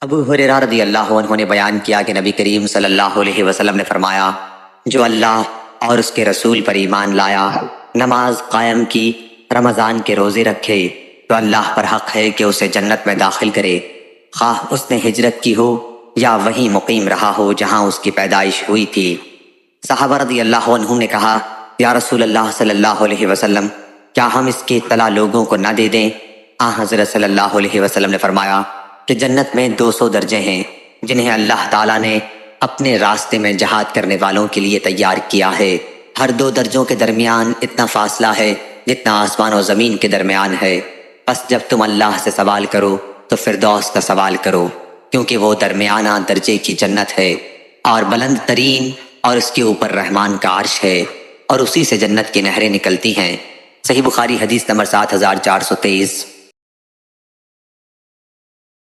अबू हुरैरा रज़ी अल्लाहु अन्हु ने बयान किया कि नबी करीम सल्लल्लाहु अलैहि वसल्लम ने फरमाया, जो अल्लाह और उसके रसूल पर ईमान लाया, नमाज कायम की, रमज़ान के रोज़े रखे, तो अल्लाह पर हक़ है कि उसे जन्नत में दाखिल करे, खाह उसने हिजरत की हो या वहीं मुकीम रहा हो जहाँ उसकी पैदाइश हुई थी। सहाबा रज़ी अल्लाहु अन्हुम ने कहा, या रसूल अल्लाह सल्लल्लाहु अलैहि वसल्लम, क्या हम इसकी इत्तला लोगों को न दे दें? आ हज़रत सल्लल्लाहु अलैहि वसल्लम ने फरमाया कि जन्नत में 200 दर्जे हैं जिन्हें अल्लाह ताला ने अपने रास्ते में जहाद करने वालों के लिए तैयार किया है। हर 2 दर्जों के दरमियान इतना फासला है जितना आसमान और ज़मीन के दरमियान है। बस जब तुम अल्लाह से सवाल करो तो फिरदौस का सवाल करो, क्योंकि वो दरमियाना दर्जे की जन्नत है और बुलंद तरीन, और उसके ऊपर रहमान का अर्श है और उसी से जन्नत की नहरें निकलती हैं। सही बुखारी हदीस नंबर 7423।